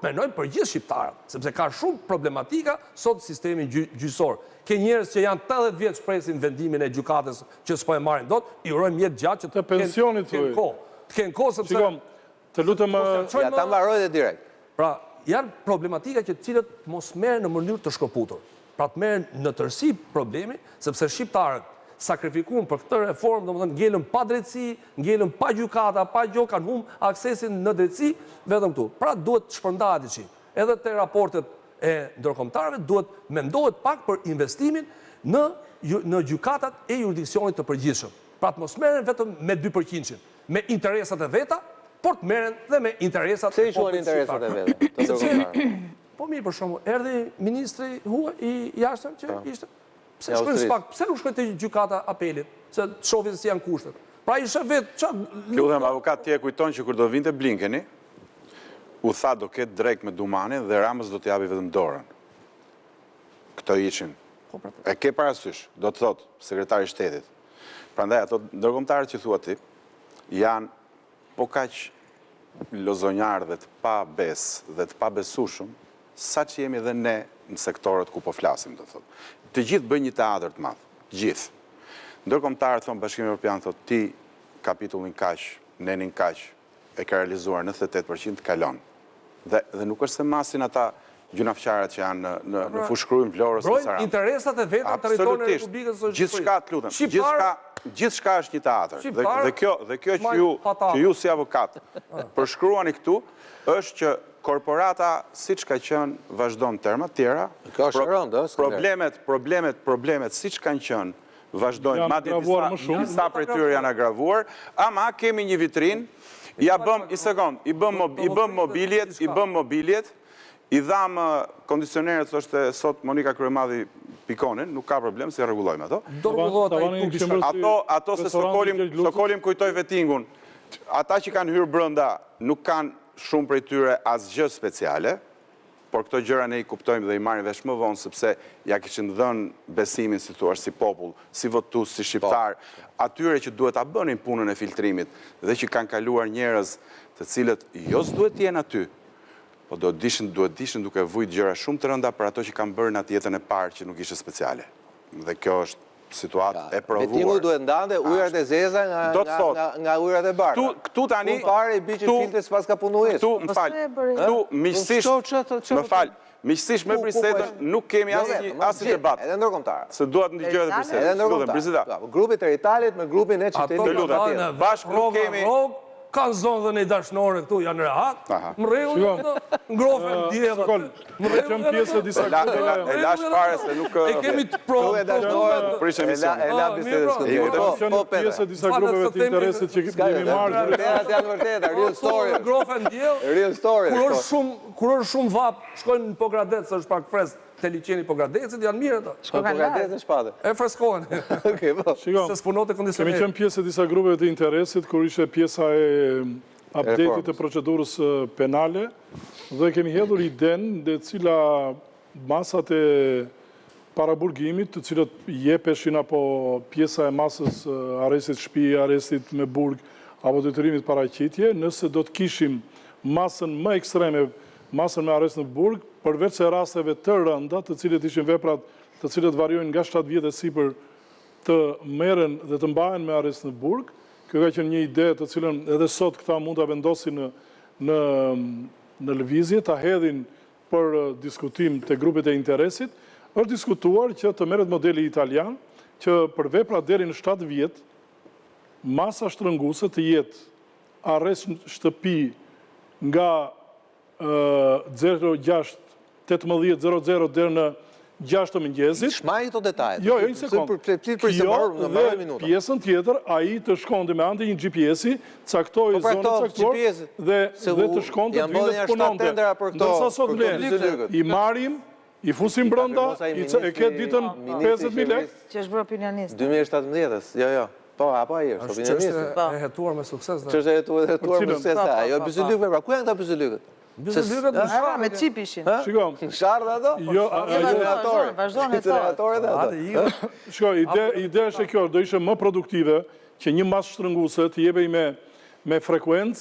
menojmë për gjithë shqiptarët, sepse ka shumë problematika sot sistemi gjyqësor. Ke njerëz që janë 80 vjeç presin vendimin e gjykatës që s'po e marrin dot, i urojmë jetë gjatë që të pensionit të kenë kohë sepse Shikom, të lutem Ja ta mbarojë direkt. Pra, janë problematika që të cilët mos merren në mënyrë të shkëputur. Pra të merren në tërësi problemi, sepse shqiptarët sakrifikuan për këtë reformë, domethënë ngelën pa drejtësi, ngelën pa gjykata, pa gjë, kanë humbur aksesin në drejtësi vetëm këtu. Pra duhet të shpërndahet diçka. Edhe te raportet e ndërkombëtarëve duhet mendohet pak për investimin në gjykatat e jurisdiksionit të përgjithshëm. Pra të mos merren vetëm me 2%, me interesat e veta, por të merren dhe me interesat e popullit. Se interesat e veta të ndërkombëtarëve. Po mirë, për shembull, erdhi ministri huaj i jashtëm që ishte pse shkojnë spak, pse nuk shkojnë te gjykata apelit, se të shohin se janë kushtet. Pra ishte vetë çfarë Lutem avokat tje kujton që kur do vinte Blinkeni, u tha do ketë drejt me Dumanin dhe Ramës do t'japi vetëm dorën. Këto ishin. E ke parasysh, do të thotë sekretari i shtetit. Prandaj ato ndërkombëtarët që thua ti janë po kaq lozonjar dhe të pa besë dhe të pa besueshëm sa që jemi dhe ne në sektorët ku po flasim, do thotë. Të gjithë bëjnë një teatr të madh, të gjithë. Ndërkombëtarët thonë Bashkimi Evropian thotë ti kapitullin kaq, nenin kaq e ka realizuar 98% kalon. Dhe nuk është se masin ata gjunafqarët që janë në fushkruajin Vlorës në Sarandë. Interesat e veta të territorit të Republikës së Shqipërisë. Gjithçka të lutem, gjithçka është një teatr. Dhe kjo që ju si avokat përshkruani këtu është që korporata siç ka qenë vazhdon terma të tjera. Problemet siç kanë qenë vazhdojnë, madje disa prej tyre janë agravuar, ama kemi një vitrinë, ja bëm i sekond, i bëm mobiljet, i dham kondicionerët, thoshte sot Monika Kryemadhi Pikonin, nuk ka problem, si rregullojmë ato. Ato se Stokolim kujtoj vettingun. Ata që kanë hyrë brenda nuk kanë shumë prej tyre asgjë speciale, por këto gjëra ne i kuptojmë dhe i marrim vesh më vonë sepse ja kishin dhënë besimin, si thua, si popull, si votues, si shqiptar, atyre që duhet ta bënin punën e filtrimit dhe që kanë kaluar njerëz të cilët jo s'duhet të jenë aty, po duhet dishin duke vujt gjëra shumë të rënda për ato që kanë bërë në atë jetën e parë që nuk ishte speciale. Dhe kjo është situatë e provuar. Vetimu duhet ndante ujërat e zeza nga ujërat e bardha. Këtu tani, pare i biçi filtre s'pas ka punuar. Këtu miqësisht me Brisetën nuk kemi asnjë debat. Edhe ndërkombëtar. Se duhet ndëgjoj edhe Brisetën. Edhe ndërkombëtar. Grupi të Italit me grupin e qytetit. Bashkë nuk kemi. Kanë zonë dhe një dashnore këtu, janë rehat, më rregull, ngrofen djevët. Më rregull pjesë e disa grupeve. E lash fare se nuk... E kemi të provë. Prishë emision. E la bisedën. Pjesë e disa grupeve të interesit që kemi marrë. Vërtetat janë vërteta, real story. Ngrofen djevët. Real story. Kur është shumë vap, shkojnë në Pogradec, se është pak fresk. Te liçeni Pogradecit janë mirë ato. Shkojnë Pogradec në shpatë. E freskohen. Se s'punote kondicioneri. Kemi qenë pjesë e disa grupeve të interesit, kur ishte pjesa e update-it të procedurës penale, dhe kemi hedhur idenë dhe cila masat e paraburgimit, të cilët jepeshin apo pjesa e masës arrestit shtëpi, arrestit me burg, apo detyrimit paraqitje, nëse do të kishim masën më ekstreme, masën me arrest në burg, përveç se rasteve të rënda, të cilët ishin veprat të cilët variojnë nga 7 vjet e sipër të merren dhe të mbahen me arrest në burg. Kjo ka qenë një ide të cilën edhe sot këta mund ta vendosin në lëvizje, ta hedhin për diskutim te grupet e interesit. Është diskutuar që të merret modeli italian, që për vepra deri në 7 vjet, masa shtrënguese të jetë arrest në shtëpi nga 06:18:00 deri në 6 të mëngjesit. Shmaj këto detajet. Jo, një sekond. Pjesën tjetër, ai të shkonte me anë të një GPS-i, caktoi zonën caktuar dhe të shkonte të vinë të punonte. Ndërsa sot i marrim, i fusim brenda, e ke ditën 50.000 lekë. Që është bërë opinionist. 2017-ës, jo. Po, apo ai është opinionist. Është e hetuar me sukses. Ç'është e hetuar me sukses. Ajo bizylykë, ku janë këta bizylykët? Bizylykët në sharë. Me çip ishin. Shikoj. Në sharë ato? Jo, vazhdon ato. Shikoj, ide është kjo, do ishte më produktive që një masë shtrënguese të jepej me frekuencë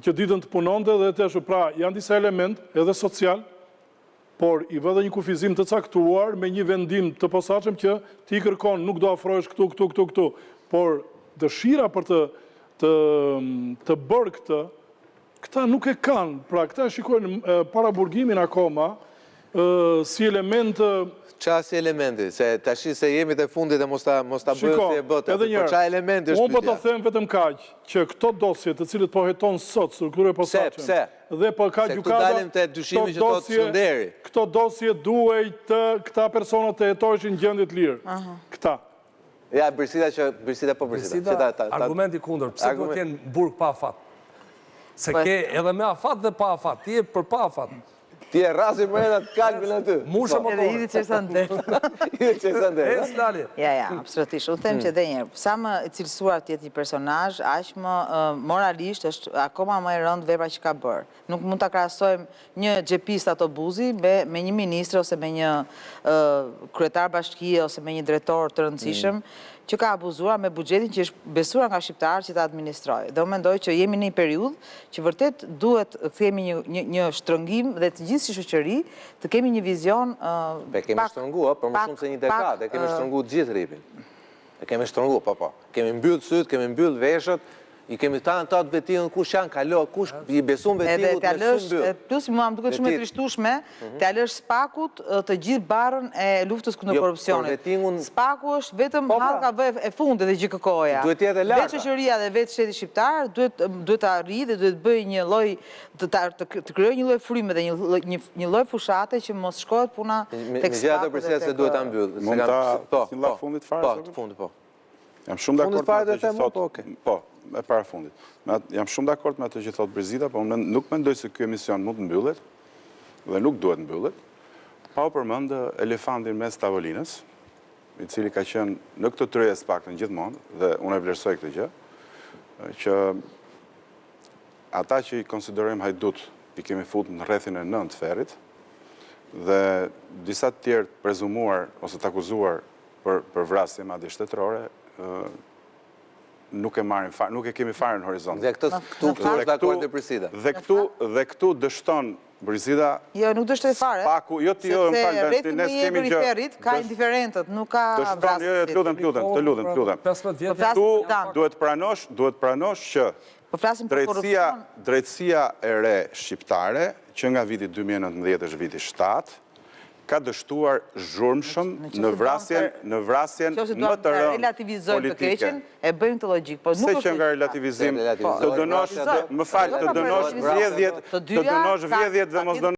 që ditën të punonte dhe të eshu. Pra, janë disa element edhe social, por i vë dhe një kufizim të caktuar me një vendim të posaçëm që ti kërkon, nuk do afrohesh këtu, por dëshira për të bërë këtë, këta nuk e kanë. Pra, këta shikojnë para burgimin akoma si element... Qa si elementi? Se tashi se jemi të fundit e mos ta bëjë si e bëtë. Por qa elementi është pyetja? Unë po të them vetëm kaq, që këto dosje të cilët po heton sot, strukturë e posaçëm. Pse? Dhe po ka gjykata... Se këtu dalim të dyshimi që të Sunderi. Këto dosje duhej të këta personat të jetojshin gjendje të lirë. Këta. Ja, Birsida po Birsida. Argumenti kundër, pse duhet jenë burg pa afat? Se ke edhe me afat dhe pa afat, ti e për pa afat. Ti e rasi për e të kalbin aty. Musha më edhe idi qërsa ndërë. Idi qërsa ndërë. E s'lali. Ja, absolutisht. Unë them që dhe njerë, sa më cilësuar tjetë një personazh, aq më moralisht është akoma më e rëndë vepra që ka bërë. Nuk mund të krahasojmë një xhepist autobusi me një ministre ose me një kryetar bashkie ose me një drejtor të rëndësishëm që ka abuzuar me buxhetin që është besuar nga shqiptarë që ta administrojë. Dhe unë mendoj që jemi në një periudhë që vërtet duhet të kemi një shtrëngim dhe të gjithë si shoqëri të kemi një vizion kemi shtrëngu, për më shumë se një dekadë, kemi shtrëngu gjithë ripin. Kemi shtrëngu, po. Kemi mbyll syt, kemi mbyll veshët, i kemi ta në tatë vetivën, kush janë kalo, kush i besun vetivut me shumë mbyll. Plus, mua më duket shumë e trishtueshme, të alësh Spakut të gjithë barën e luftës kundër korrupsionit. Spaku është vetëm hallka e fundit e GKK-ja. Duhet jetë e larta. Vetë shoqëria dhe vetë shteti shqiptar duhet të arrijë dhe duhet bëjë një lloj të krijojë një lloj fryme dhe një lloj fushate që mos shkohet puna tek Spaku. Se duhet ta mbyll. Mund ta filloj fundit fare? Po, fundit po. Jam shumë dakord me atë që thotë. Po, e para fundit. Jam shumë dakord me atë që thotë Birzida, po unë nuk mendoj se ky emision mund të mbyllet dhe nuk duhet mbyllet pa u përmend elefantin mes tavolinës, i cili ka qenë në këtë tryezë të paktën gjithmonë dhe unë e vlerësoj këtë gjë, që ata që i konsiderojmë hajdut i kemi futur në rrethin e 9 ferit dhe disa të tjerë prezumuar ose të akuzuar për vrasje madje shtetërore nuk e kemi fare në horizont. Dhe këtu është dakord e Birsida. Dhe këtu dështon Birsida... Jo, nuk dështoj fare. Paku, jo ti jo, më falë, sepse rrethin në një periferit ka indiferentët, nuk ka vrasësit. Të lutem. Tu duhet pranosh që drejtësia e re shqiptare, që nga viti 2019 është viti 7, ka dështuar zhurmshëm në vrasjen më të rëndë relativizojmë të keqen, e bëjmë të logjik. Se që nga relativizim, të dënosh vjedhjet dhe mos dënosh